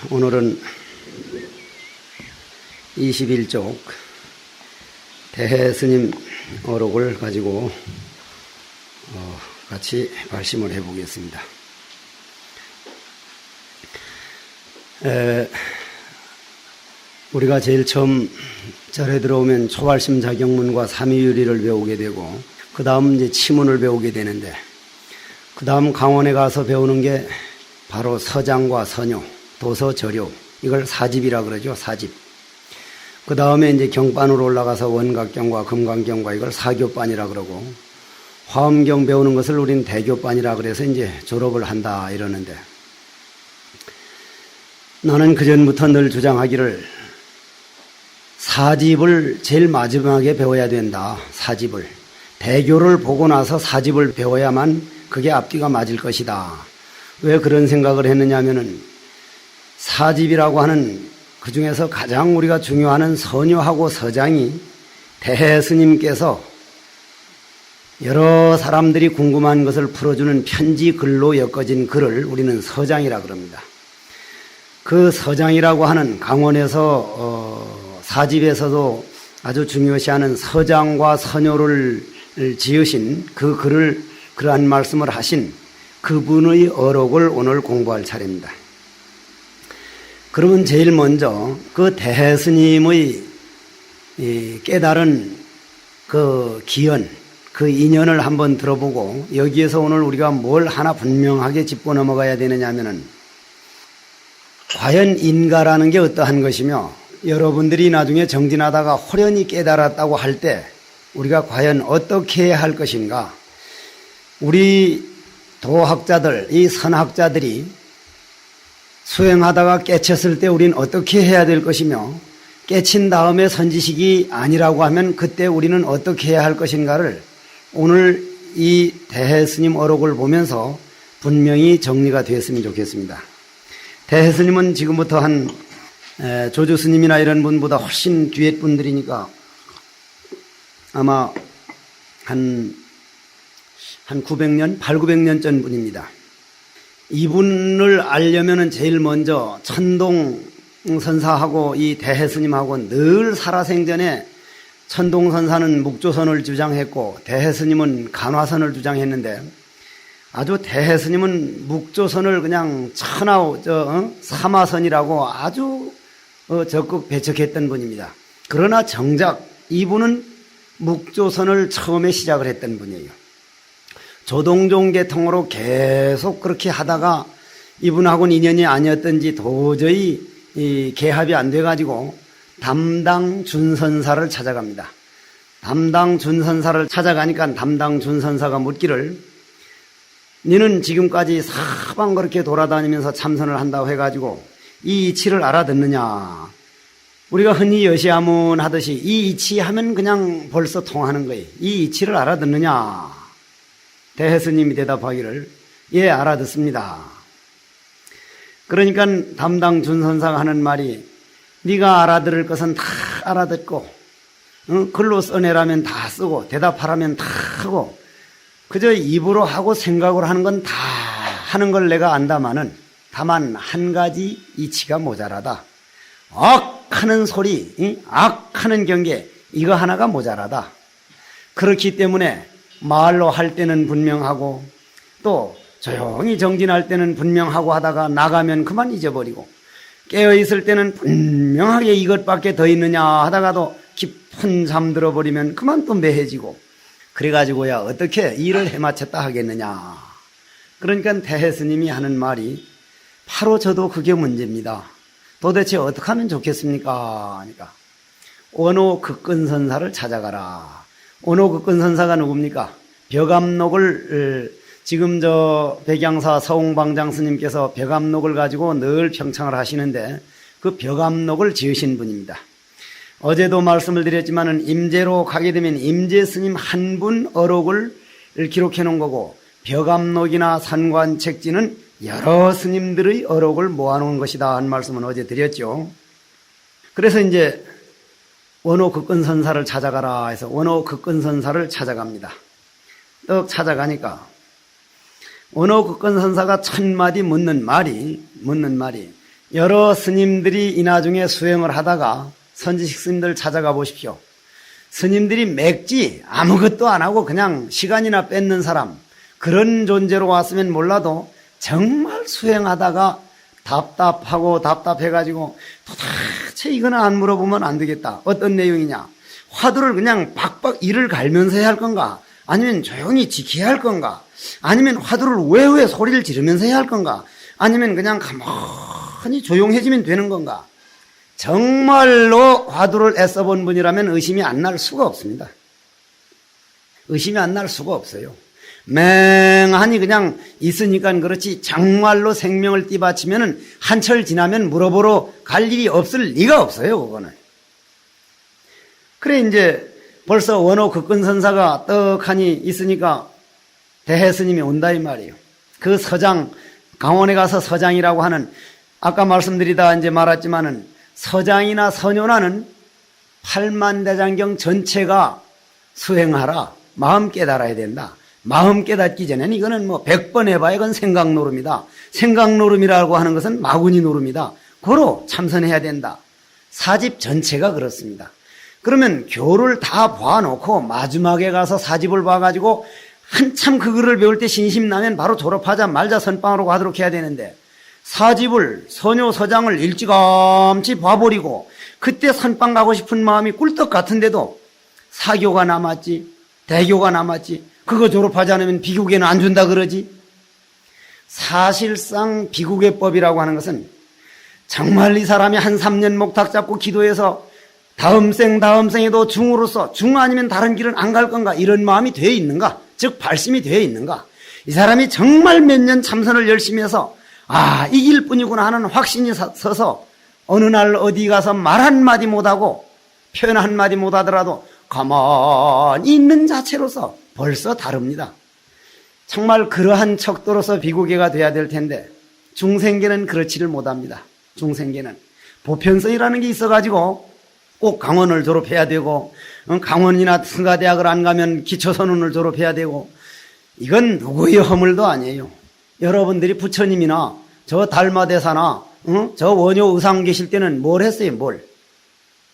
오늘은 21쪽 대해스님 어록을 가지고 같이 발심을 해보겠습니다. 우리가 제일 처음 절에 들어오면 초발심 자경문과 삼위유리를 배우게 되고 그 다음 이제 치문을 배우게 되는데 그 다음 강원에 가서 배우는 게 바로 서장과 서뇨, 도서, 절요, 이걸 사집이라 그러죠. 사집. 그 다음에 이제 경반으로 올라가서 원각경과 금강경과 이걸 사교반이라 그러고 화엄경 배우는 것을 우린 대교반이라 그래서 이제 졸업을 한다 이러는데 나는 그전부터 늘 주장하기를 사집을 제일 마지막에 배워야 된다. 사집을. 대교를 보고 나서 사집을 배워야만 그게 앞뒤가 맞을 것이다. 왜 그런 생각을 했느냐 하면은 사집이라고 하는 그 중에서 가장 우리가 중요한 서뇨하고 서장이 대해스님께서 여러 사람들이 궁금한 것을 풀어주는 편지 글로 엮어진 글을 우리는 서장이라 그럽니다. 그 서장이라고 하는 강원에서 사집에서도 아주 중요시하는 서장과 서뇨를 지으신 그 글을 그러한 말씀을 하신 그분의 어록을 오늘 공부할 차례입니다. 그러면 제일 먼저 그 대해스님의 깨달은 그 기연, 그 인연을 한번 들어보고 여기에서 오늘 우리가 뭘 하나 분명하게 짚고 넘어가야 되느냐 하면은 과연 인가라는 게 어떠한 것이며 여러분들이 나중에 정진하다가 호련히 깨달았다고 할 때 우리가 과연 어떻게 해야 할 것인가. 우리 도학자들, 이 선학자들이 수행하다가 깨쳤을 때 우리는 어떻게 해야 될 것이며 깨친 다음에 선지식이 아니라고 하면 그때 우리는 어떻게 해야 할 것인가를 오늘 이 대해스님 어록을 보면서 분명히 정리가 되었으면 좋겠습니다. 대해스님은 지금부터 한 조주스님이나 이런 분보다 훨씬 뒤에 분들이니까 아마 한 900년, 800~900년 전 분입니다. 이분을 알려면은 제일 먼저 천동 선사하고 이 대해스님하고 늘 살아생전에 천동 선사는 묵조선을 주장했고 대해스님은 간화선을 주장했는데 아주 대해스님은 묵조선을 그냥 사마선이라고 아주 적극 배척했던 분입니다. 그러나 정작 이분은 묵조선을 처음에 시작을 했던 분이에요. 조동종 계통으로 계속 그렇게 하다가 이분하고는 인연이 아니었던지 도저히 개합이 안 돼가지고 담당 준선사를 찾아갑니다. 담당 준선사를 찾아가니까 담당 준선사가 묻기를 너는 지금까지 사방 그렇게 돌아다니면서 참선을 한다고 해가지고 이 이치를 알아듣느냐. 우리가 흔히 여시아문 하듯이 이 이치 하면 그냥 벌써 통하는 거예요. 이 이치를 알아듣느냐. 대해스님이 대답하기를 예, 알아듣습니다. 그러니까 담당 준선사가 하는 말이 네가 알아들을 것은 다 알아듣고 글로 써내라면 다 쓰고 대답하라면 다 하고 그저 입으로 하고 생각으로 하는 건 다 하는 걸 내가 안다마는 다만 한 가지 이치가 모자라다. 악 하는 소리, 악 하는 경계 이거 하나가 모자라다. 그렇기 때문에 말로 할 때는 분명하고 또 조용히 정진할 때는 분명하고 하다가 나가면 그만 잊어버리고 깨어있을 때는 분명하게 이것밖에 더 있느냐 하다가도 깊은 잠 들어버리면 그만 또 매해지고 그래가지고야 어떻게 일을 해마쳤다 하겠느냐. 그러니까 대해스님이 하는 말이 바로 저도 그게 문제입니다. 도대체 어떻게 하면 좋겠습니까? 하니까 원호극근선사를 찾아가라. 원호극근선사가 누굽니까? 벽암록을 지금 백양사 서홍방장 스님께서 벽암록을 가지고 늘 평창을 하시는데 그 벽암록을 지으신 분입니다. 어제도 말씀을 드렸지만은 임재로 가게 되면 임재 스님 한 분 어록을 기록해 놓은 거고 벽암록이나 산관책지는 여러 스님들의 어록을 모아놓은 것이다 한 말씀은 어제 드렸죠. 그래서 이제 원호극근선사를 찾아가라 해서 원호극근선사를 찾아갑니다. 떡 찾아가니까 원호극건선사가 천마디 묻는 말이 여러 스님들이 이 나중에 수행을 하다가 선지식 스님들 찾아가 보십시오. 스님들이 맥지 아무것도 안 하고 그냥 시간이나 뺏는 사람, 그런 존재로 왔으면 몰라도 정말 수행하다가 답답해가지고 도대체 이거는 안 물어보면 안 되겠다. 어떤 내용이냐? 화두를 그냥 박박 이를 갈면서 해야 할 건가? 아니면 조용히 지켜야 할 건가? 아니면 화두를 왜 소리를 지르면서 해야 할 건가? 아니면 그냥 가만히 조용해지면 되는 건가? 정말로 화두를 애써본 분이라면 의심이 안 날 수가 없습니다. 의심이 안 날 수가 없어요. 맹하니 그냥 있으니까 그렇지 정말로 생명을 띠바치면은 한철 지나면 물어보러 갈 일이 없을 리가 없어요. 그거는. 그래 이제 벌써 원호극근선사가 떡하니 있으니까 대해스님이 온다 이 말이에요. 그 서장, 강원에 가서 서장이라고 하는, 아까 말씀드리다 이제 말했지만은 서장이나 서녀나는 팔만대장경 전체가 수행하라. 마음 깨달아야 된다. 마음 깨닫기 전에는 이거는 뭐 100번 해봐야 이건 생각노름이다. 생각노름이라고 하는 것은 마구니 노름이다. 고로 참선해야 된다. 사집 전체가 그렇습니다. 그러면 교를 다 봐놓고 마지막에 가서 사집을 봐가지고 한참 그거를 배울 때 신심 나면 바로 졸업하자 말자 선빵으로 가도록 해야 되는데, 사집을 서녀 서장을 일찌감치 봐버리고 그때 선빵 가고 싶은 마음이 꿀떡 같은데도 사교가 남았지, 대교가 남았지, 그거 졸업하지 않으면 비국에는 안 준다 그러지. 사실상 비국의 법이라고 하는 것은 정말 이 사람이 한 3년 목탁 잡고 기도해서 다음 생에도 중으로서 중 아니면 다른 길은 안 갈 건가, 이런 마음이 되어 있는가, 즉 발심이 되어 있는가, 이 사람이 정말 몇 년 참선을 열심히 해서 이길 뿐이구나 하는 확신이 서서 어느 날 어디 가서 말 한마디 못하고 표현 한마디 못하더라도 가만히 있는 자체로서 벌써 다릅니다. 정말 그러한 척도로서 비구계가 돼야 될 텐데 중생계는 그렇지를 못합니다. 중생계는 보편성이라는 게 있어가지고 꼭 강원을 졸업해야 되고, 강원이나 승가대학을 안 가면 기초선언을 졸업해야 되고, 이건 누구의 허물도 아니에요. 여러분들이 부처님이나 저 달마대사나 저 원효 의상 계실 때는 뭘 했어요? 뭘?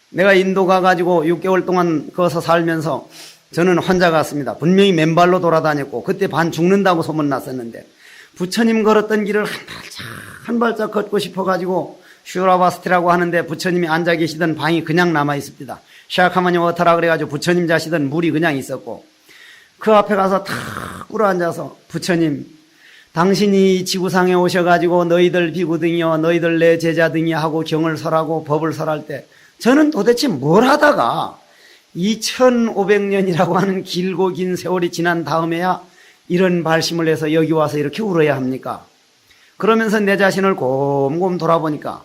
내가 인도 가가지고 6개월 동안 거기서 살면서 저는 혼자 갔습니다. 분명히 맨발로 돌아다녔고 그때 반 죽는다고 소문났었는데, 부처님 걸었던 길을 한 발짝 걷고 싶어가지고 슈라바스티라고 하는데 부처님이 앉아 계시던 방이 그냥 남아 있습니다. 샤카마니 워터라 그래가지고 부처님 자시던 물이 그냥 있었고, 그 앞에 가서 탁 꿇어 앉아서 부처님, 당신이 지구상에 오셔가지고 너희들 비구등이여 너희들 내 제자등이 하고 경을 설하고 법을 설할 때 저는 도대체 뭘 하다가 2500년이라고 하는 길고 긴 세월이 지난 다음에야 이런 발심을 해서 여기 와서 이렇게 울어야 합니까? 그러면서 내 자신을 곰곰 돌아보니까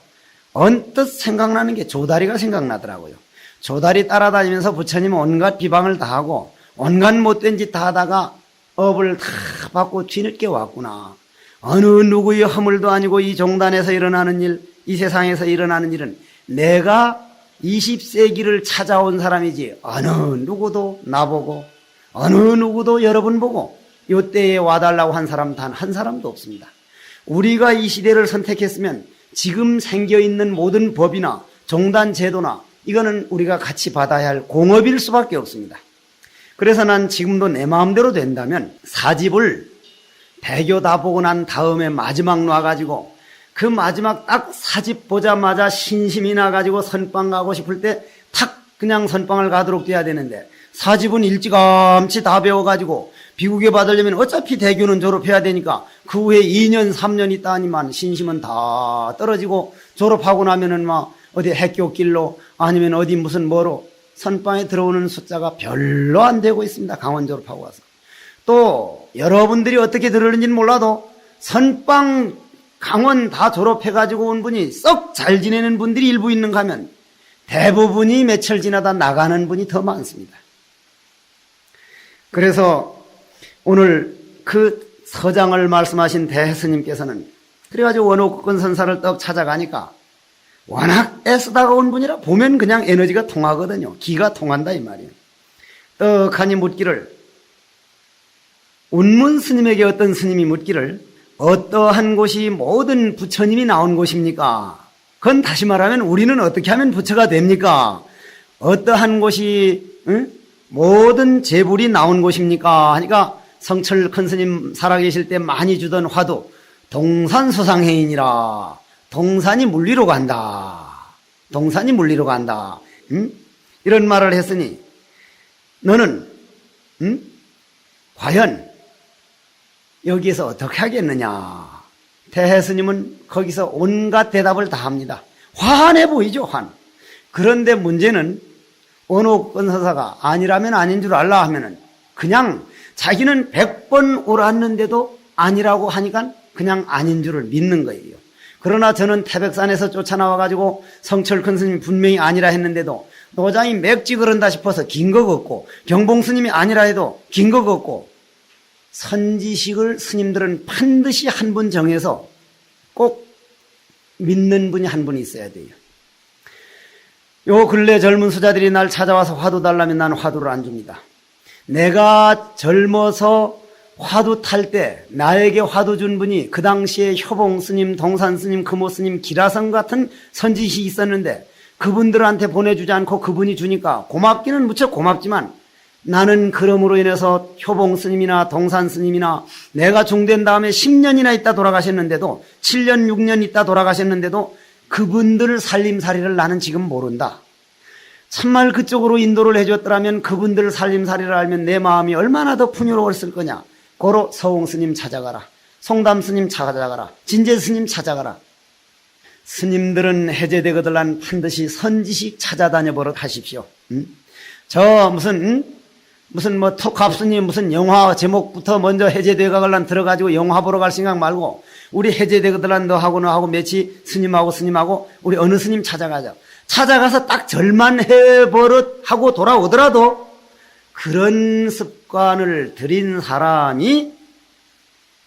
언뜻 생각나는 게 조다리가 생각나더라고요. 조다리 따라다니면서 부처님은 온갖 비방을 다 하고 온갖 못된 짓 다 하다가 업을 다 받고 뒤늦게 왔구나. 어느 누구의 허물도 아니고 이 종단에서 일어나는 일, 이 세상에서 일어나는 일은 내가 20세기를 찾아온 사람이지 어느 누구도 나보고 어느 누구도 여러분 보고 이때에 와달라고 한 사람 단 한 사람도 없습니다. 우리가 이 시대를 선택했으면 지금 생겨있는 모든 법이나 종단 제도나 이거는 우리가 같이 받아야 할 공업일 수밖에 없습니다. 그래서 난 지금도 내 마음대로 된다면 사집을 대교 다 보고 난 다음에 마지막 놔가지고 그 마지막 딱 사집 보자마자 신심이 나가지고 선빵 가고 싶을 때 탁 그냥 선빵을 가도록 돼야 되는데, 사집은 일찌감치 다 배워가지고 비구계 받으려면 어차피 대교는 졸업해야 되니까 그 후에 2년 3년 있다니만 신심은 다 떨어지고 졸업하고 나면은 막 어디 핵교길로 아니면 어디 무슨 뭐로 선빵에 들어오는 숫자가 별로 안 되고 있습니다. 강원 졸업하고 와서. 또 여러분들이 어떻게 들으는지는 몰라도 선빵 강원 다 졸업해가지고 온 분이 썩 잘 지내는 분들이 일부 있는가 하면 대부분이 며칠 지나다 나가는 분이 더 많습니다. 그래서 오늘 그 서장을 말씀하신 대스님께서는 그래가지고 원호국권 선사를 떡 찾아가니까 워낙 애쓰다가 온 분이라 보면 그냥 에너지가 통하거든요. 기가 통한다 이 말이에요. 떡하니 묻기를 운문 스님에게 어떤 스님이 묻기를 어떠한 곳이 모든 부처님이 나온 곳입니까? 그건 다시 말하면 우리는 어떻게 하면 부처가 됩니까? 어떠한 곳이 모든 제불이 나온 곳입니까? 하니까 성철 큰 스님 살아계실 때 많이 주던 화두 동산소상해인이라. 동산이 물리로 간다. 동산이 물리로 간다. 이런 말을 했으니 너는 과연 여기에서 어떻게 하겠느냐. 대해스님은 거기서 온갖 대답을 다 합니다. 환해 보이죠, 환. 그런데 문제는 원호건서사가 아니라면 아닌 줄 알라 하면은 그냥 자기는 100번 옳았는데도 아니라고 하니까 그냥 아닌 줄을 믿는 거예요. 그러나 저는 태백산에서 쫓아나와가지고 성철 큰 스님이 분명히 아니라 했는데도 노장이 맥지 그런다 싶어서 긴 거 걷고 경봉 스님이 아니라 해도 긴 거 걷고 선지식을 스님들은 반드시 한 분 정해서 꼭 믿는 분이 한 분 있어야 돼요. 요 근래 젊은 수자들이 날 찾아와서 화두 달라면 난 화두를 안 줍니다. 내가 젊어서 화두 탈 때 나에게 화두 준 분이 그 당시에 효봉 스님, 동산 스님, 금호 스님, 기라성 같은 선지식이 있었는데 그분들한테 보내주지 않고 그분이 주니까 고맙기는 무척 고맙지만 나는 그럼으로 인해서 효봉 스님이나 동산 스님이나 내가 중된 다음에 10년이나 있다 돌아가셨는데도 7년, 6년 있다 돌아가셨는데도 그분들 살림살이를 나는 지금 모른다. 참말 그쪽으로 인도를 해줬더라면 그분들 살림살이를 알면 내 마음이 얼마나 더 풍요로웠을 거냐. 고로 서홍 스님 찾아가라. 송담 스님 찾아가라. 진제 스님 찾아가라. 스님들은 해제되거들란 반드시 선지식 찾아다녀 보러 가십시오. 저 무슨 뭐 톡합스님 무슨 영화 제목부터 먼저 해제되거들란 들어가지고 영화 보러 갈 생각 말고 우리 해제되거들란 너하고 매치 스님하고 우리 어느 스님 찾아가자. 찾아가서 딱 절만 해버릇하고 돌아오더라도 그런 습관을 들인 사람이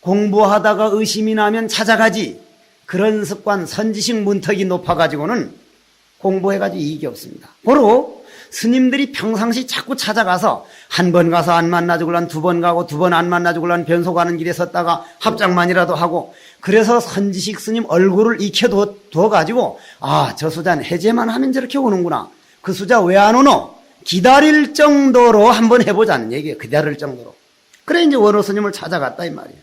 공부하다가 의심이 나면 찾아가지. 그런 습관 선지식 문턱이 높아가지고는 공부해가지고 이익이 없습니다. 고로 스님들이 평상시 자꾸 찾아가서 한 번 가서 안 만나주고란 두 번 가고 두 번 안 만나주고란 변소 가는 길에 섰다가 합장만이라도 하고 그래서 선지식 스님 얼굴을 익혀두어가지고 저 수자는 해제만 하면 저렇게 오는구나. 그 수자 왜 안 오노? 기다릴 정도로 한번 해보자는 얘기예요. 기다릴 정도로. 그래 이제 원호 스님을 찾아갔다 이 말이에요.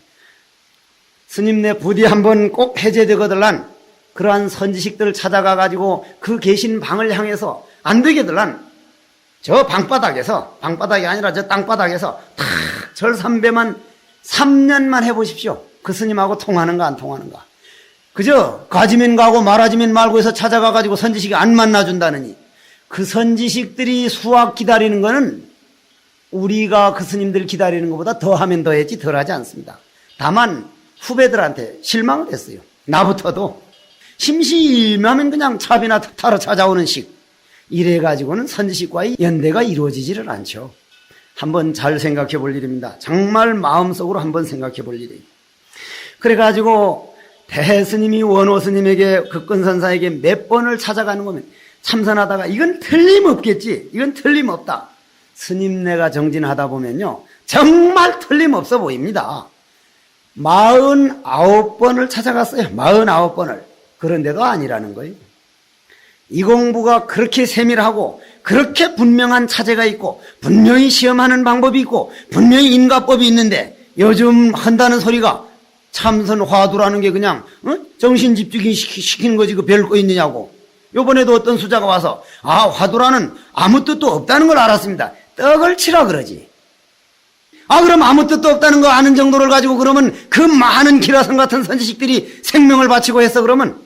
스님 내 부디 한번 꼭 해제되거들란 그러한 선지식들을 찾아가가지고 그 계신 방을 향해서 안 되게들란 저 방바닥이 아니라 저 땅바닥에서 탁 절삼배만 3년만 해보십시오. 그 스님하고 통하는가 안 통하는가. 그저 가지면 가고 말아지면 말고 해서 찾아가가지고 선지식이 안 만나준다느니 그 선지식들이 수학 기다리는 거는 우리가 그 스님들 기다리는 것보다 더하면 더했지 덜하지 않습니다. 다만 후배들한테 실망을 했어요. 나부터도 심심하면 그냥 차비나 타러 찾아오는 식. 이래가지고는 선지식과의 연대가 이루어지지를 않죠. 한번 잘 생각해 볼 일입니다. 정말 마음속으로 한번 생각해 볼 일이에요. 그래가지고 대스님이 원호 스님에게 극근선사에게 몇 번을 찾아가는 거면 참선하다가 이건 틀림없겠지. 이건 틀림없다. 스님네가 정진하다 보면요. 정말 틀림없어 보입니다. 49번을 찾아갔어요. 49번을. 그런데도 아니라는 거예요. 이 공부가 그렇게 세밀하고 그렇게 분명한 차제가 있고 분명히 시험하는 방법이 있고 분명히 인가법이 있는데 요즘 한다는 소리가 참선 화두라는 게 그냥 정신 집중이 시키는 거지 그 별 거 있느냐고. 요번에도 어떤 수자가 와서 화두라는 아무 뜻도 없다는 걸 알았습니다. 떡을 치라 그러지. 그럼 아무 뜻도 없다는 거 아는 정도를 가지고 그러면 그 많은 기라성 같은 선지식들이 생명을 바치고 했어 그러면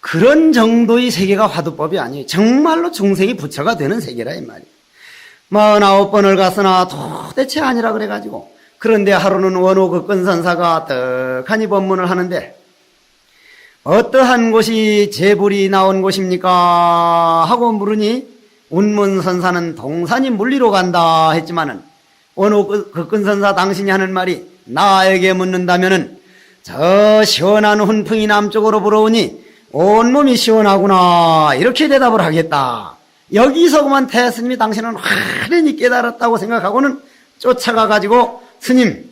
그런 정도의 세계가 화두법이 아니에요. 정말로 중생이 부처가 되는 세계라 이 말이에요. 49번을 갔으나 도대체 아니라 그래가지고 그런데 하루는 원호 극근선사가 떡하니 법문을 하는데 어떠한 곳이 제불이 나온 곳입니까? 하고 물으니 운문선사는 동산이 물리로 간다 했지만은 원호 극근선사 당신이 하는 말이 나에게 묻는다면은 저 시원한 훈풍이 남쪽으로 불어오니 온몸이 시원하구나 이렇게 대답을 하겠다. 여기서 그만 태스님이 당신은 환히 깨달았다고 생각하고는 쫓아가가지고 스님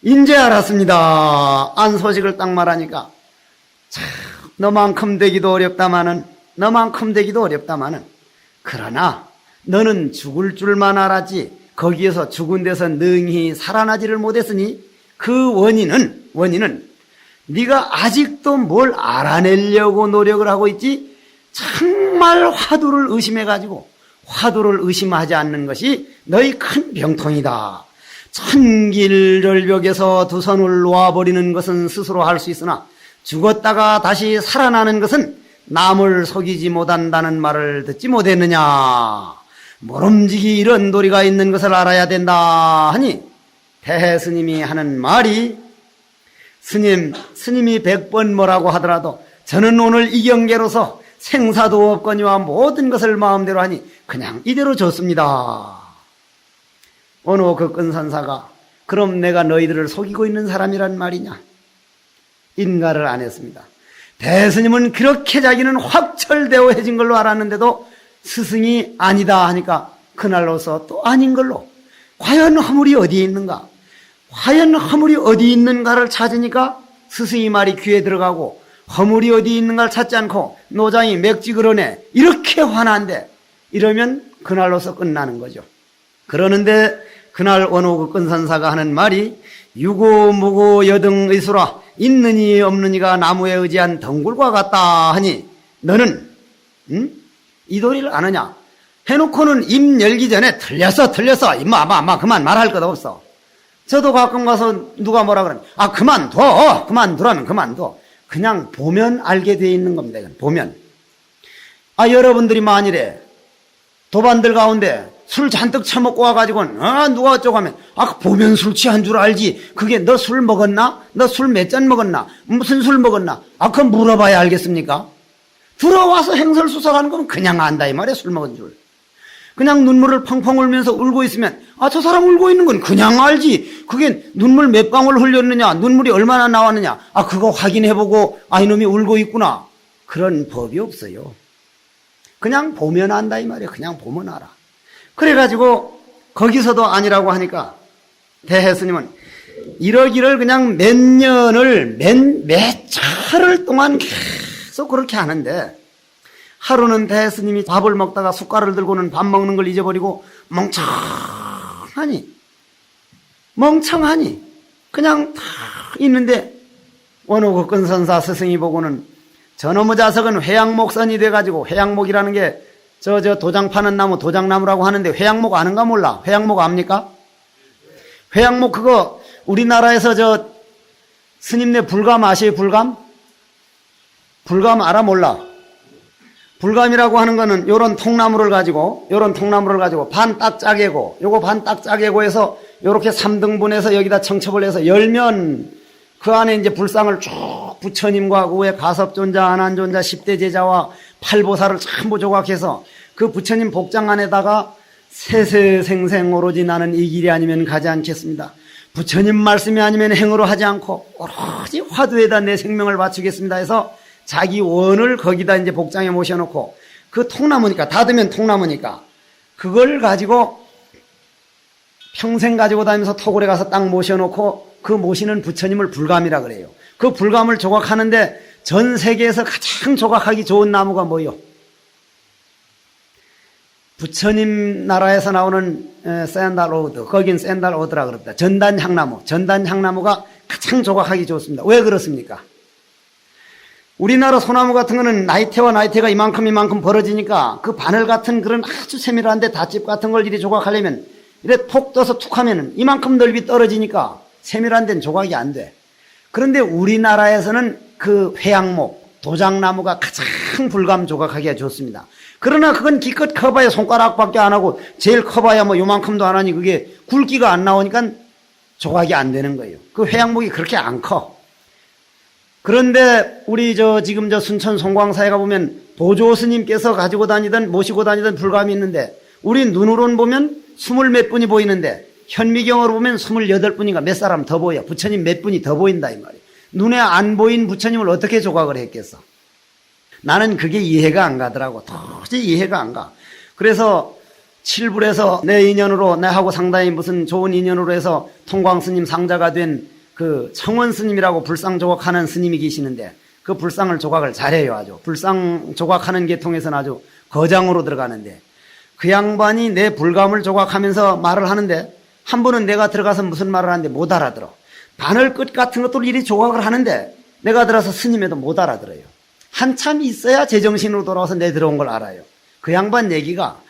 인제 알았습니다. 안 소식을 딱 말하니까 참 너만큼 되기도 어렵다마는 그러나 너는 죽을 줄만 알았지 거기에서 죽은 데서 능히 살아나지를 못했으니 그 원인은 네가 아직도 뭘 알아내려고 노력을 하고 있지 정말 화두를 의심해가지고 화두를 의심하지 않는 것이 너희 큰 병통이다. 천길절벽에서 두 손을 놓아버리는 것은 스스로 할 수 있으나 죽었다가 다시 살아나는 것은 남을 속이지 못한다는 말을 듣지 못했느냐. 모름지기 이런 도리가 있는 것을 알아야 된다 하니 대스님이 하는 말이 스님이 100번 뭐라고 하더라도 저는 오늘 이 경계로서 생사도 없거니와 모든 것을 마음대로 하니 그냥 이대로 좋습니다. 어느 그 끈선사가 그럼 내가 너희들을 속이고 있는 사람이란 말이냐? 인가를 안 했습니다. 대스님은 그렇게 자기는 확철대오해진 걸로 알았는데도 스승이 아니다 하니까 그날로서 또 아닌 걸로 과연 허물이 어디에 있는가? 과연 허물이 어디 있는가를 찾으니까 스승이 말이 귀에 들어가고 허물이 어디 있는가를 찾지 않고 노장이 맥지 그러네 이렇게 화난데 이러면 그날로서 끝나는 거죠. 그러는데 그날 어느 그 끈선사가 하는 말이 유고무고 여등의수라 있느니 없느니가 나무에 의지한 덩굴과 같다 하니 너는 이 도리를 아느냐? 해놓고는 입 열기 전에 틀렸어 임마 그만 말할 것 없어. 저도 가끔 가서 누가 뭐라 그러면 그만두라면 그만둬. 그냥 보면 알게 돼 있는 겁니다. 보면. 여러분들이 만일에 도반들 가운데 술 잔뜩 처먹고 와가지고는 누가 어쩌고 하면 보면 술 취한 줄 알지. 그게 너 술 먹었나? 너 술 몇 잔 먹었나? 무슨 술 먹었나? 그건 물어봐야 알겠습니까? 들어와서 행설수설하는 건 그냥 안다 이 말이야. 술 먹은 줄. 그냥 눈물을 펑펑 울면서 울고 있으면 저 사람 울고 있는 건 그냥 알지. 그게 눈물 몇 방울 흘렸느냐 눈물이 얼마나 나왔느냐 그거 확인해보고 이놈이 울고 있구나. 그런 법이 없어요. 그냥 보면 안다 이 말이야. 그냥 보면 알아. 그래가지고 거기서도 아니라고 하니까 대해스님은 이러기를 그냥 몇 차를 동안 계속 그렇게 하는데 하루는 대스님이 밥을 먹다가 숟가락을 들고는 밥 먹는 걸 잊어버리고 멍청하니 그냥 다 있는데 어느 그 끈선사 스승이 보고는 저놈의 자석은 회양목선이 돼가지고 회양목이라는 게 저 도장 파는 나무 도장나무라고 하는데 회양목 아는가 몰라? 회양목 압니까? 회양목 그거 우리나라에서 스님네 불감 아시에요? 불감 알아 몰라? 불감이라고 하는 거는 요런 통나무를 가지고 반 딱 짜개고 요거 반 딱 짜개고 해서 요렇게 3등분해서 여기다 청첩을 해서 열면 그 안에 이제 불상을 쭉 부처님과 그 후에 가섭존자, 안한존자, 10대 제자와 팔보살을 전부 조각해서 그 부처님 복장 안에다가 세세생생 오로지 나는 이 길이 아니면 가지 않겠습니다. 부처님 말씀이 아니면 행으로 하지 않고 오로지 화두에다 내 생명을 바치겠습니다 해서 자기 원을 거기다 이제 복장에 모셔놓고 그 통나무니까 닫으면 통나무니까 그걸 가지고 평생 가지고 다니면서 토굴에 가서 딱 모셔놓고 그 모시는 부처님을 불감이라 그래요. 그 불감을 조각하는데 전 세계에서 가장 조각하기 좋은 나무가 뭐요? 부처님 나라에서 나오는 샌달오드, 거긴 샌달오드라 그럽니다. 전단향나무가 가장 조각하기 좋습니다. 왜 그렇습니까? 우리나라 소나무 같은 거는 나이테가 이만큼 벌어지니까 그 바늘 같은 그런 아주 세밀한데 닷집 같은 걸 이리 조각하려면 이래 톡 떠서 툭 하면은 이만큼 넓이 떨어지니까 세밀한 데는 조각이 안 돼. 그런데 우리나라에서는 그 회양목, 도장나무가 가장 불감 조각하기가 좋습니다. 그러나 그건 기껏 커봐야 손가락밖에 안 하고 제일 커봐야 뭐 요만큼도 안 하니 그게 굵기가 안 나오니까 조각이 안 되는 거예요. 그 회양목이 그렇게 안 커. 그런데 우리 지금 순천 송광사에 가보면 도조 스님께서 모시고 다니던 불감이 있는데 우리 눈으로는 보면 20몇 분이 보이는데 현미경으로 보면 28분인가 몇 사람 더 보여. 부처님 몇 분이 더 보인다 이 말이에요. 눈에 안 보인 부처님을 어떻게 조각을 했겠어? 나는 그게 이해가 안 가더라고. 도저히 이해가 안 가. 그래서 칠불에서 내 인연으로 내하고 상당히 무슨 좋은 인연으로 해서 통광스님 상자가 된 그 청원스님이라고 불상 조각하는 스님이 계시는데 그 불상을 조각을 잘해요. 아주 불상 조각하는 계통에서는 아주 거장으로 들어가는데 그 양반이 내 불감을 조각하면서 말을 하는데 한 번은 내가 들어가서 무슨 말을 하는데 못 알아들어. 바늘 끝 같은 것도 이리 조각을 하는데 내가 들어서 스님에도 못 알아들어요. 한참 있어야 제정신으로 돌아와서 내 들어온 걸 알아요. 그 양반 얘기가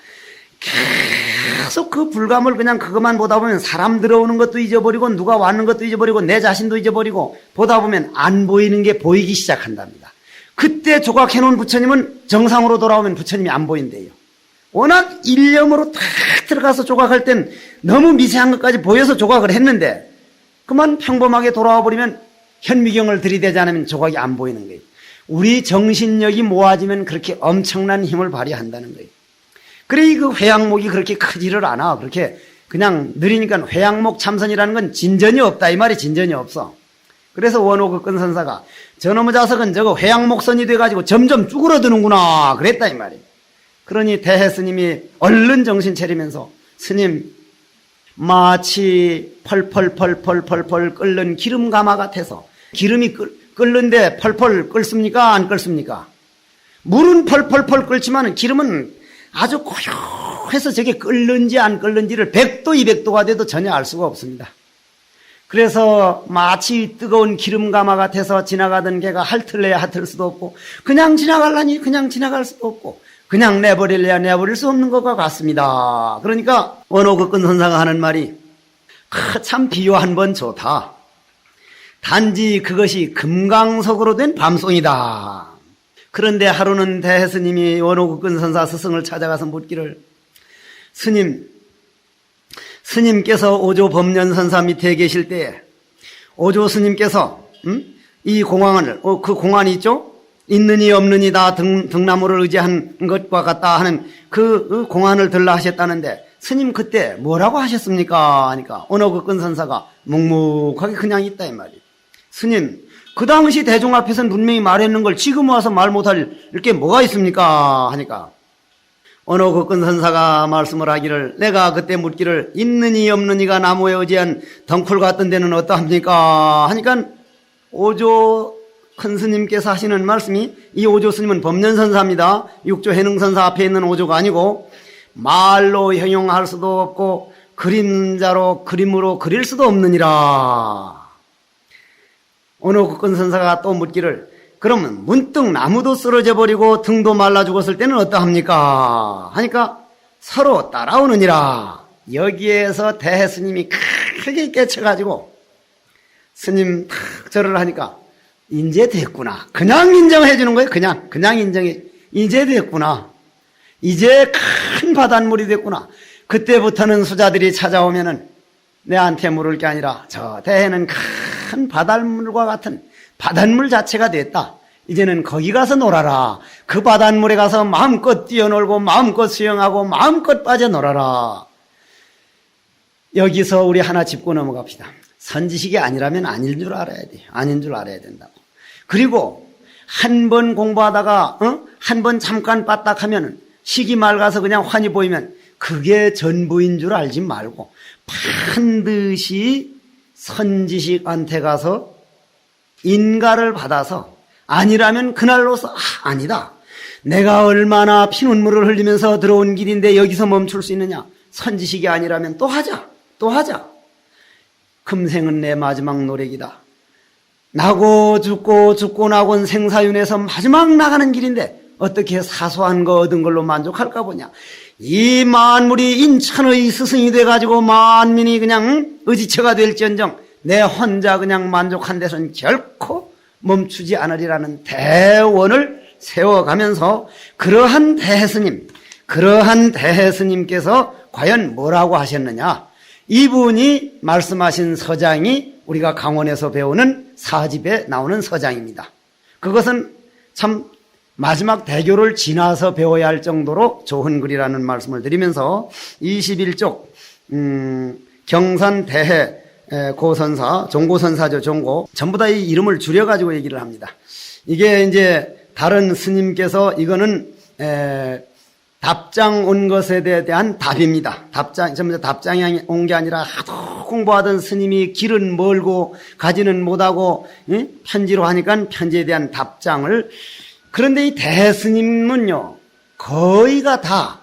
계속 그 불감을 그냥 그것만 보다 보면 사람 들어오는 것도 잊어버리고 누가 왔는 것도 잊어버리고 내 자신도 잊어버리고 보다 보면 안 보이는 게 보이기 시작한답니다. 그때 조각해놓은 부처님은 정상으로 돌아오면 부처님이 안 보인대요. 워낙 일념으로 탁 들어가서 조각할 땐 너무 미세한 것까지 보여서 조각을 했는데 그만 평범하게 돌아와 버리면 현미경을 들이대지 않으면 조각이 안 보이는 거예요. 우리 정신력이 모아지면 그렇게 엄청난 힘을 발휘한다는 거예요. 그래 그 회양목이 그렇게 크지를 않아. 그렇게 그냥 느리니까 회양목 참선이라는 건 진전이 없다. 이 말이 진전이 없어. 그래서 원호극근 선사가 저놈의 자석은 저거 회양목선이 돼가지고 점점 쭈그러드는구나 그랬다 이 말이에요. 그러니 대해 스님이 얼른 정신 차리면서 스님 마치 펄펄펄펄펄펄 끓는 기름 가마 같아서 기름이 끓는데 펄펄 끓습니까? 안 끓습니까? 물은 펄펄펄 끓지만 기름은 아주 고요해서 저게 끓는지 안 끓는지를 100도 200도가 돼도 전혀 알 수가 없습니다. 그래서 마치 뜨거운 기름 가마 같아서 지나가던 개가 핥을래야 핥을 수도 없고 그냥 지나가려니 그냥 지나갈 수도 없고 그냥 내버릴래야 내버릴 수 없는 것과 같습니다. 그러니까 원호극근 선사가 하는 말이 참 비유 한 번 좋다. 단지 그것이 금강석으로 된 밤송이다. 그런데 하루는 대스님이 원호극근 선사 스승을 찾아가서 묻기를 스님께서 오조 법년 선사 밑에 계실 때에 오조 스님께서 이 공안을 그 공안이 있죠? 있느니 없느니 다 등나무를 의지한 것과 같다 하는 그 공안을 들라 하셨다는데 스님 그때 뭐라고 하셨습니까? 하니까 원호극근 선사가 묵묵하게 그냥 있다 이 말이에요. 스님 그 당시 대중 앞에서는 분명히 말했는 걸 지금 와서 말 못할 게 뭐가 있습니까? 하니까 원호극근 선사가 말씀을 하기를 내가 그때 묻기를 있느니 없느니가 나무에 의지한 덩쿨 같은 데는 어떠합니까? 하니까 오조 큰 스님께서 하시는 말씀이 이 오조 스님은 법년선사입니다. 육조 해능선사 앞에 있는 오조가 아니고 말로 형용할 수도 없고 그림자로 그림으로 그릴 수도 없느니라. 원호극근 선사가 또 묻기를 그러면 문득 나무도 쓰러져 버리고 등도 말라 죽었을 때는 어떠합니까? 하니까 서로 따라오느니라. 여기에서 대스님이 크게 깨쳐가지고 스님 탁 절을 하니까 이제 됐구나. 그냥 인정해 주는 거예요. 그냥 인정해. 이제 됐구나. 이제 큰 바닷물이 됐구나. 그때부터는 수자들이 찾아오면은 내한테 물을 게 아니라 저 대해는 큰 바닷물과 같은 바닷물 자체가 됐다. 이제는 거기 가서 놀아라. 그 바닷물에 가서 마음껏 뛰어놀고 마음껏 수영하고 마음껏 빠져놀아라. 여기서 우리 하나 짚고 넘어갑시다. 선지식이 아니라면 아닌 줄 알아야 돼요. 아닌 줄 알아야 된다고. 그리고 한 번 공부하다가 한 번 잠깐 빠딱하면 식이 맑아서 그냥 환히 보이면 그게 전부인 줄 알지 말고 반드시 선지식한테 가서 인가를 받아서 아니라면 그날로서 아니다. 내가 얼마나 피눈물을 흘리면서 들어온 길인데 여기서 멈출 수 있느냐. 선지식이 아니라면 또 하자. 금생은 내 마지막 노력이다. 나고 죽고 나곤 생사윤회에서 마지막 나가는 길인데 어떻게 사소한 거 얻은 걸로 만족할까 보냐. 이 만물이 인천의 스승이 돼가지고 만민이 그냥 의지처가 될지언정 내 혼자 그냥 만족한 데서는 결코 멈추지 않으리라는 대원을 세워가면서 그러한 대스님께서 과연 뭐라고 하셨느냐. 이분이 말씀하신 서장이 우리가 강원에서 배우는 사집에 나오는 서장입니다. 그것은 참 마지막 대교를 지나서 배워야 할 정도로 좋은 글이라는 말씀을 드리면서 21쪽 경산대해 고선사, 종고선사죠. 종고 전부 다 이 이름을 줄여가지고 얘기를 합니다. 이게 이제 다른 스님께서 이거는 답장 온 것에 대한 답입니다. 전부 다 답장이 온 게 아니라 하도 공부하던 스님이 길은 멀고 가지는 못하고 편지로 하니까 편지에 대한 답장을. 그런데 이 대스님은요, 거의가 다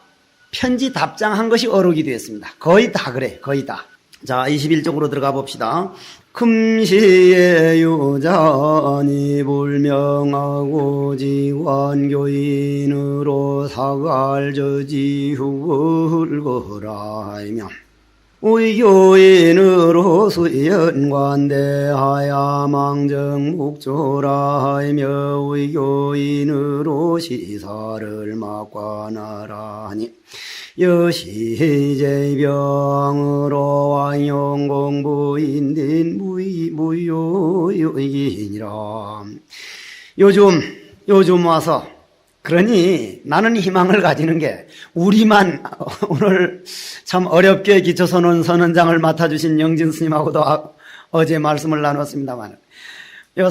편지 답장한 것이 어록이 되었습니다. 거의 다 그래, 거의 다. 자, 21쪽으로 들어가 봅시다. 금시의 유자니 불명하고 지관교인으로 사갈저지후를 거라하며 우이교인으로 수연관대하야 망정묵조라하며 우이교인으로 시사를 막관하라니 여시제병으로 왕용공부인딘 무유유이니라. 요즘 와서, 그러니 나는 희망을 가지는 게, 우리만 오늘 참 어렵게 기초선언 선언장을 맡아주신 영진 스님하고도 어제 말씀을 나눴습니다만,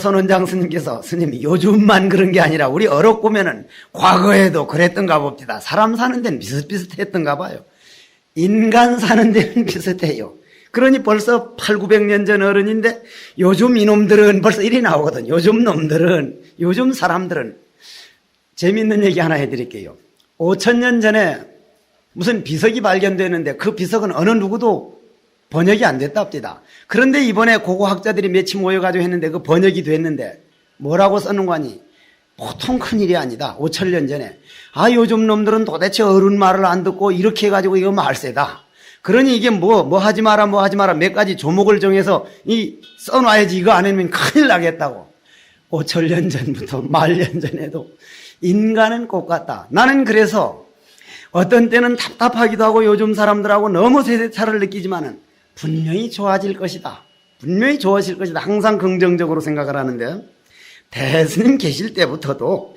선원장 스님께서, 스님 요즘만 그런 게 아니라 우리 어록 보면은 과거에도 그랬던가 봅니다. 사람 사는 데는 비슷비슷했던가 봐요. 인간 사는 데는 비슷해요. 그러니 벌써 800~900년 전 어른인데 요즘 이놈들은 벌써 이리 나오거든. 요즘 사람들은. 재밌는 얘기 하나 해드릴게요. 5000년 전에 무슨 비석이 발견되는데 그 비석은 어느 누구도 번역이 안 됐답니다. 그런데 이번에 고고학자들이 며칠 모여가지고 했는데 그 번역이 됐는데 뭐라고 써놓은 거니? 보통 큰일이 아니다. 5000년 전에. 요즘 놈들은 도대체 어른 말을 안 듣고 이렇게 해가지고 이거 말세다. 그러니 이게 뭐 하지 마라 몇 가지 조목을 정해서 써놔야지 이거 안 하면 큰일 나겠다고. 5000년 전부터 말년 전에도 인간은 똑같다. 나는 그래서 어떤 때는 답답하기도 하고 요즘 사람들하고 너무 세대차를 느끼지만은 분명히 좋아질 것이다. 분명히 좋아질 것이다. 항상 긍정적으로 생각을 하는데, 대스님 계실 때부터도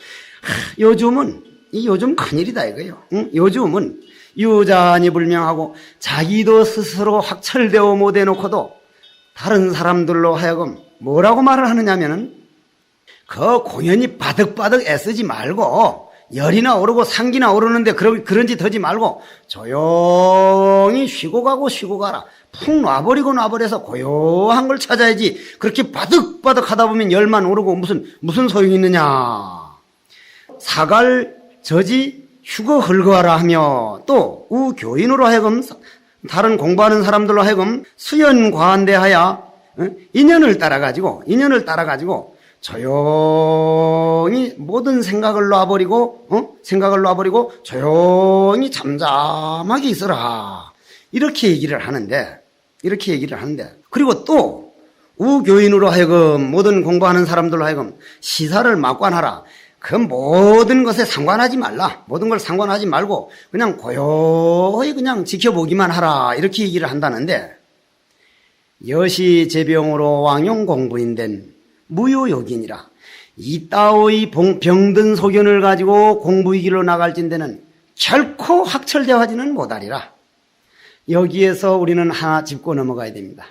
요즘 큰일이다 이거예요. 요즘은 유자니 불명하고 자기도 스스로 확철되어 못 해놓고도 다른 사람들로 하여금 뭐라고 말을 하느냐면은 그 공연히 바득바득 애쓰지 말고 열이나 오르고 상기나 오르는데 그런 짓 하지 말고 조용히 쉬고 가라. 푹 놔버려서 고요한 걸 찾아야지. 그렇게 바득바득 하다 보면 열만 오르고 무슨 소용이 있느냐. 사갈 저지 휴거 헐거하라 하며 또 우교인으로 하여금 다른 공부하는 사람들로 하여금 수연과한대하야 인연을 따라가지고 조용히 모든 생각을 놔버리고 조용히 잠잠하게 있어라. 이렇게 얘기를 하는데 그리고 또 우교인으로 하여금 모든 공부하는 사람들로 하여금 시사를 막관하라. 그 모든 것에 상관하지 말라. 모든 걸 상관하지 말고 그냥 고요히 그냥 지켜보기만 하라. 이렇게 얘기를 한다는데, 여시제병으로 왕용공부인된 무효욕이니라. 이따의 병든 소견을 가지고 공부의 길로 나갈진대는 결코 확철대화지는 못하리라. 여기에서 우리는 하나 짚고 넘어가야 됩니다.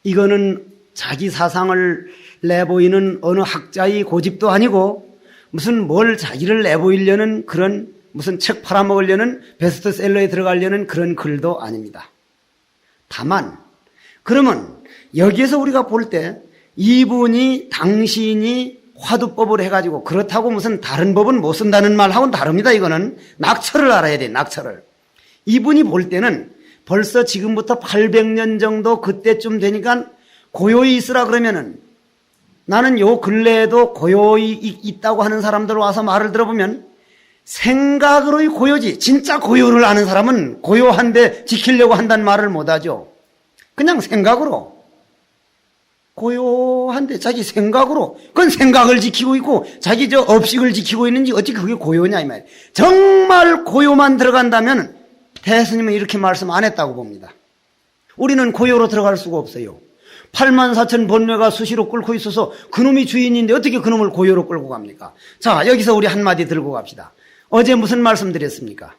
이거는 자기 사상을 내보이는 어느 학자의 고집도 아니고 무슨 뭘 자기를 내보이려는 그런 무슨 책 팔아먹으려는 베스트셀러에 들어가려는 그런 글도 아닙니다. 다만 그러면 여기에서 우리가 볼 때 이분이 당신이 화두법을 해가지고 그렇다고 무슨 다른 법은 못 쓴다는 말하고는 다릅니다. 이거는 낙처를 알아야 돼. 낙처를. 이분이 볼 때는 벌써 지금부터 800년 정도 그때쯤 되니까 고요히 있으라 그러면은, 나는 요 근래에도 고요히 있다고 하는 사람들 와서 말을 들어보면 생각으로의 고요지, 진짜 고요를 아는 사람은 고요한데 지키려고 한다는 말을 못하죠. 그냥 생각으로, 고요한데 자기 생각으로, 그건 생각을 지키고 있고 자기 업식을 지키고 있는지 어찌 그게 고요냐 이 말이에요. 정말 고요만 들어간다면 대스님은 이렇게 말씀 안 했다고 봅니다. 우리는 고요로 들어갈 수가 없어요. 84,000 번뇌가 수시로 끓고 있어서 그놈이 주인인데 어떻게 그놈을 고요로 끌고 갑니까? 자, 여기서 우리 한마디 들고 갑시다. 어제 무슨 말씀 드렸습니까?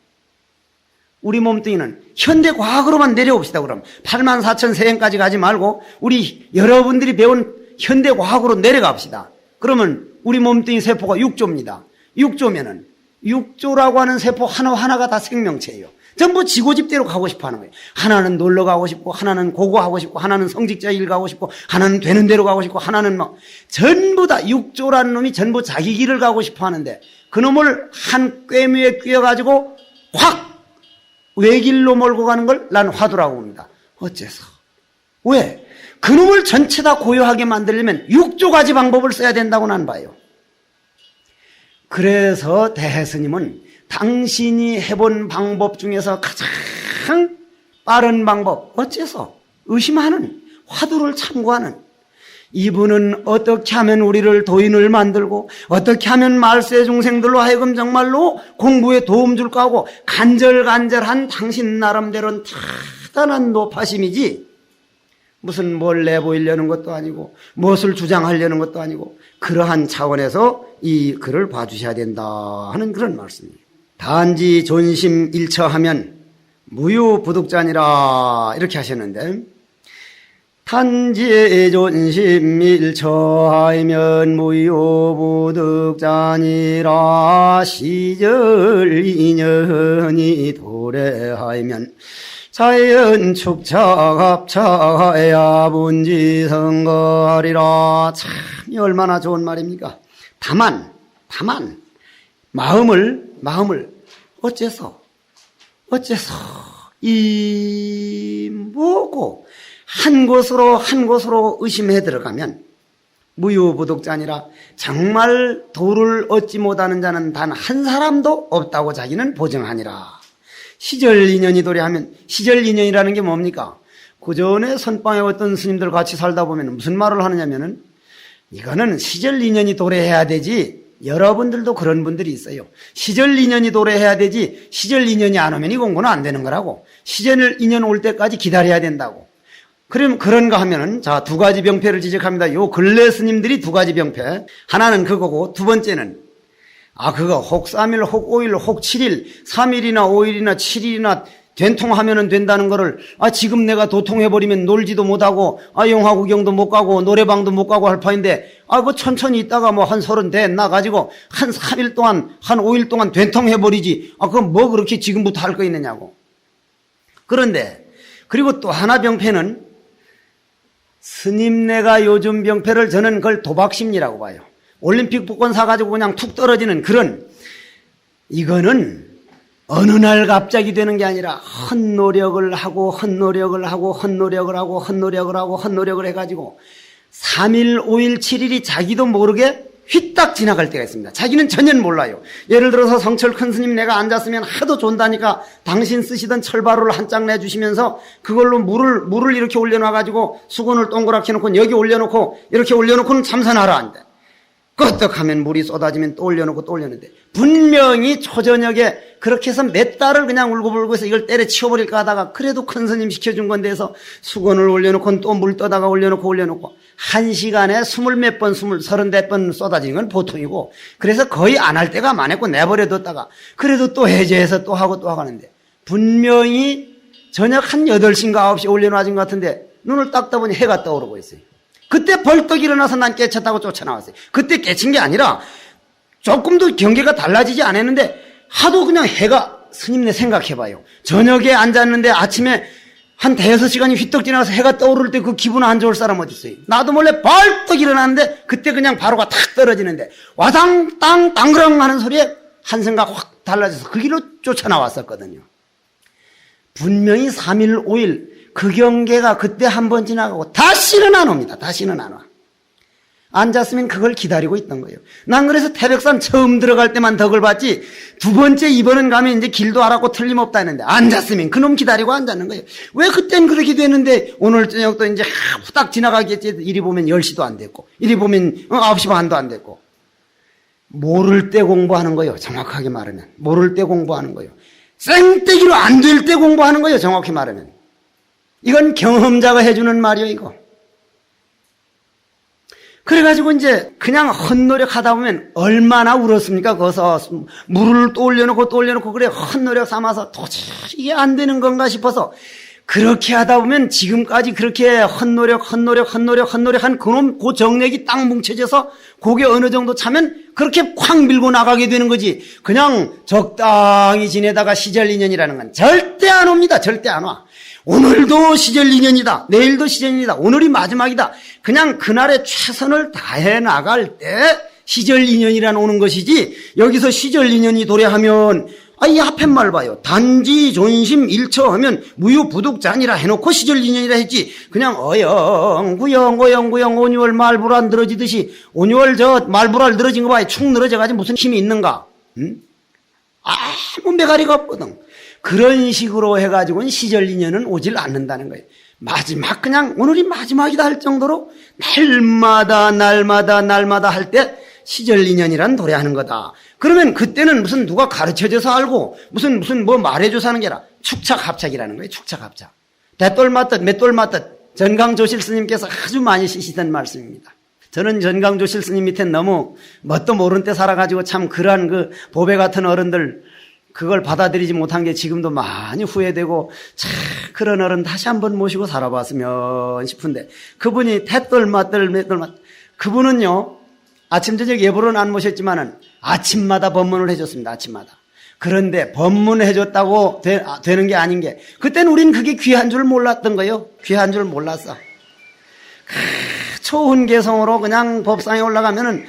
우리 몸뚱이는 현대과학으로만 내려옵시다. 그럼 84,000 세행까지 가지 말고 우리 여러분들이 배운 현대과학으로 내려갑시다. 그러면 우리 몸뚱이 세포가 6조입니다. 6조면은 육조라고 하는 세포 하나하나가 다 생명체예요. 전부 지고집대로 가고 싶어 하는 거예요. 하나는 놀러 가고 싶고, 하나는 고고하고 싶고, 하나는 성직자 일 가고 싶고, 하나는 되는 대로 가고 싶고, 하나는 전부 다 육조라는 놈이 전부 자기 길을 가고 싶어 하는데, 그놈을 한 꿰매에 꿰어가지고 확 외길로 몰고 가는 걸 난 화두라고 봅니다. 어째서? 왜? 그놈을 전체 다 고요하게 만들려면 육조가지 방법을 써야 된다고 난 봐요. 그래서 대스님은 당신이 해본 방법 중에서 가장 빠른 방법, 어째서? 의심하는, 화두를 참고하는, 이분은 어떻게 하면 우리를 도인을 만들고 어떻게 하면 말세 중생들로 하여금 정말로 공부에 도움 줄까 하고 간절간절한 당신 나름대로는 대단한 노파심이지, 무슨 뭘 내보이려는 것도 아니고 무엇을 주장하려는 것도 아니고, 그러한 차원에서 이 글을 봐주셔야 된다 하는 그런 말씀입니다. 단지 존심 일처하면 무유부득자니라 이렇게 하셨는데, 단지 존심 일처하면 무유부득자니라 시절 인연이 도래하면 자연 축착합차야 분지성거하리라. 참 얼마나 좋은 말입니까? 다만 마음을 어째서 이 뭐고 한 곳으로 의심해 들어가면 무유부득자니라, 정말 도를 얻지 못하는 자는 단 한 사람도 없다고 자기는 보증하니라. 시절 인연이 도래하면, 시절 인연이라는 게 뭡니까? 그 전에 선방에 어떤 스님들 같이 살다 보면 무슨 말을 하느냐면은, 이거는 시절 인연이 도래해야 되지, 여러분들도 그런 분들이 있어요. 시절 인연이 도래해야 되지, 시절 인연이 안 오면 이 공부는 안 되는 거라고. 시절 인연 올 때까지 기다려야 된다고. 그럼 그런가 하면은, 자, 두 가지 병폐를 지적합니다. 요 근래 스님들이 두 가지 병폐. 하나는 그거고, 두 번째는, 그거 혹 3일, 혹 5일, 혹 7일, 3일이나 5일이나 7일이나 된통하면은 된다는 거를, 지금 내가 도통해버리면 놀지도 못하고, 영화 구경도 못 가고, 노래방도 못 가고 할 판인데, 그 천천히 있다가 한 30 됐나 가지고, 한 3일 동안, 한 5일 동안 된통해버리지. 그럼 뭐 그렇게 지금부터 할 거 있느냐고. 그런데, 그리고 또 하나 병폐는, 스님네가 요즘 병폐를 저는 그걸 도박심리라고 봐요. 올림픽 복권 사가지고 그냥 툭 떨어지는 그런, 이거는 어느 날 갑자기 되는 게 아니라 헛노력을 하고 해가지고 3일, 5일, 7일이 자기도 모르게 휘딱 지나갈 때가 있습니다. 자기는 전혀 몰라요. 예를 들어서 성철 큰 스님 내가 앉았으면 하도 존다니까 당신 쓰시던 철바루를 한 짝 내주시면서 그걸로 물을 이렇게 올려놔가지고 수건을 동그랗게 놓고 여기 올려놓고 이렇게 올려놓고는 참선하라 한대. 끄떡하면 물이 쏟아지면 또 올려놓고 또 올려놓는데, 분명히 초저녁에 그렇게 해서 몇 달을 그냥 울고불고 해서 이걸 때려치워버릴까 하다가 그래도 큰 스님 시켜준 건데 해서 수건을 올려놓고 또 물 떠다가 올려놓고 1시간에 20몇 번, 30몇 번 쏟아지는 건 보통이고, 그래서 거의 안 할 때가 많았고 내버려뒀다가 그래도 또 해제해서 또 하고 하는데, 분명히 저녁 한 8시인가 9시 올려놔진 것 같은데 눈을 딱 떠보니 해가 떠오르고 있어요. 그때 벌떡 일어나서 난 깨쳤다고 쫓아나왔어요. 그때 깨친 게 아니라 조금도 경계가 달라지지 않았는데 하도 그냥 해가, 스님네 생각해봐요. 저녁에 앉았는데 아침에 한 5시간이 휘떡 지나서 해가 떠오를 때 그 기분 안 좋을 사람 어디 있어요? 나도 몰래 벌떡 일어났는데 그때 그냥 바로가 탁 떨어지는데 와당 땅 땅그랑 하는 소리에 한 생각 확 달라져서 그 길로 쫓아나왔었거든요. 분명히 3일 5일 그 경계가 그때 한 번 지나가고 다시는 안 옵니다. 다시는 안 와. 앉았으면 그걸 기다리고 있던 거예요. 난 그래서 태백산 처음 들어갈 때만 덕을 봤지, 두 번째 이번은 가면 이제 길도 알았고 틀림없다 했는데, 앉았으면 그놈 기다리고 앉았는 거예요. 왜 그땐 그렇게 됐는데 오늘 저녁도 이제 후딱 지나가겠지. 이리 보면 10시도 안 됐고, 이리 보면 9시 반도 안 됐고. 모를 때 공부하는 거예요. 정확하게 말하면 모를 때 공부하는 거예요. 생떼기로 안 될 때 공부하는 거예요. 정확히 말하면. 이건 경험자가 해주는 말이에요, 이거. 그래가지고 이제 그냥 헛노력 하다 보면 얼마나 울었습니까? 거기서 물을 또 올려놓고 그래 헛노력 삼아서 도저히 이게 안 되는 건가 싶어서 그렇게 하다 보면 지금까지 그렇게 헛노력한 그놈 그 정력이 딱 뭉쳐져서 그게 어느 정도 차면 그렇게 콱 밀고 나가게 되는 거지. 그냥 적당히 지내다가 시절 인연이라는 건 절대 안 옵니다. 절대 안 와. 오늘도 시절 인연이다. 내일도 시절 인연이다. 오늘이 마지막이다. 그냥 그날의 최선을 다해 나갈 때 시절 인연이란 오는 것이지, 여기서 시절 인연이 도래하면 이 앞에 말 봐요. 단지 존심 일처 하면 무유부득잔이라 해놓고 시절 인연이라 했지. 그냥 구영 온유월 말불알 늘어지듯이, 온유월 저 말불알 늘어진 거 봐요. 축 늘어져가지고 무슨 힘이 있는가? 아무 매가리가 없거든. 그런 식으로 해가지고는 시절 인연은 오질 않는다는 거예요. 마지막, 그냥 오늘이 마지막이다 할 정도로 날마다 할 때 시절 인연이란 도래하는 거다. 그러면 그때는 무슨 누가 가르쳐줘서 알고 무슨 뭐 말해줘서 하는 게 아니라 축착합착이라는 거예요. 축착합착. 대돌 맞듯 맷돌 맞듯 전강조실 스님께서 아주 많이 쓰시던 말씀입니다. 저는 전강조실 스님 밑에 너무 뭣도 모르는 때 살아가지고 참 그러한 그 보배 같은 어른들 그걸 받아들이지 못한 게 지금도 많이 후회되고, 참 그런 어른 다시 한번 모시고 살아봤으면 싶은데, 그분이 대돌 맞들 맷돌 맞, 그분은요 아침 저녁 예보로는 안 모셨지만은 아침마다 법문을 해줬습니다. 아침마다. 그런데 법문을 해줬다고 되는 게 아닌 게, 그때는 우린 그게 귀한 줄 몰랐던 거예요. 귀한 줄 몰랐어. 초훈 개성으로 그냥 법상에 올라가면은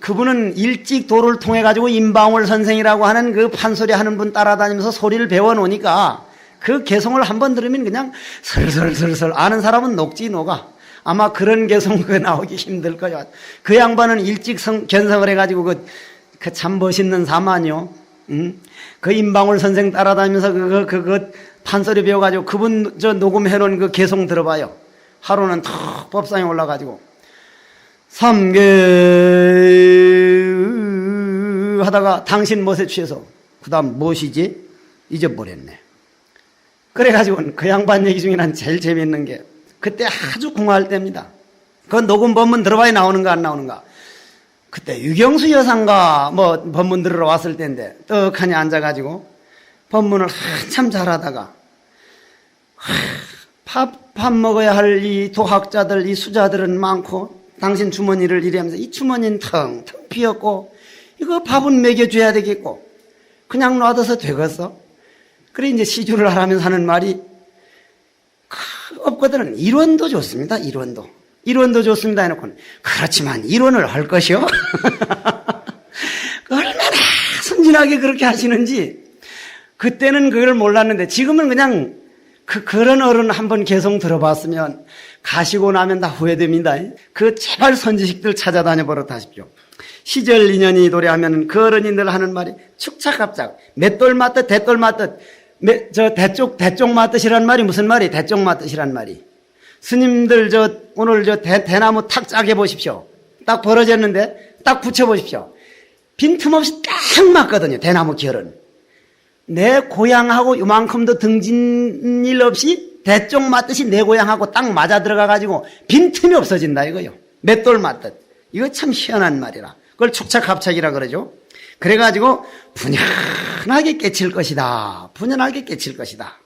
그분은 일찍 도를 통해 가지고 임방울 선생이라고 하는 그 판소리 하는 분 따라다니면서 소리를 배워놓으니까 그 개성을 한번 들으면 그냥 설설설설 아는 사람은 녹지 녹아. 아마 그런 개성 나오기 힘들 거야. 그 양반은 일찍 견성을 해가지고 그 참 멋있는 사마녀, 그 임방울 선생 따라다니면서 그 판소리 배워가지고 그분 저 녹음해놓은 그 개성 들어봐요. 하루는 턱 법상에 올라가지고 삼계 하다가 당신 멋에 취해서 그 다음 무엇이지? 잊어버렸네. 그래가지고 그 양반 얘기 중에 난 제일 재밌는 게, 그때 아주 궁화할 때입니다. 그 녹음 법문 들어봐야 나오는가 안 나오는가. 그때 유경수 여사인가 뭐 법문 들으러 왔을 때인데 떡하니 앉아가지고 법문을 한참 잘하다가 밥 먹어야 할 이 도학자들, 이 수자들은 많고 당신 주머니를 이래 하면서 이 주머니는 텅텅 비었고 이거 밥은 먹여줘야 되겠고 그냥 놔둬서 되겠어? 그래 이제 시주를 하라면서 하는 말이 없거든. 이론도 좋습니다. 이론도 좋습니다 해놓고는 그렇지만 이론을 할 것이요? 얼마나 순진하게 그렇게 하시는지 그때는 그걸 몰랐는데 지금은 그냥 그런 어른 한번 개성 들어봤으면 가시고 나면 다 후회됩니다. 그 제발 선지식들 찾아다녀 버릇하십시오. 시절 인연이 도래하면 그 어른이 늘 하는 말이 축착합작, 맷돌 맞듯 대돌 맞듯, 대쪽 맞듯이란 말이 무슨 말이? 대쪽 맞듯이란 말이. 스님들 오늘 대나무 탁 짜게 보십시오. 딱 벌어졌는데 딱 붙여보십시오. 빈틈없이 딱 맞거든요. 대나무 결은. 내 고향하고 요만큼도 등진 일 없이 대쪽 맞듯이 내 고향하고 딱 맞아 들어가가지고 빈틈이 없어진다 이거요. 맷돌 맞듯. 이거 참 희한한 말이라. 그걸 축착합착이라 그러죠. 그래가지고 분연하게 깨칠 것이다. 분연하게 깨칠 것이다.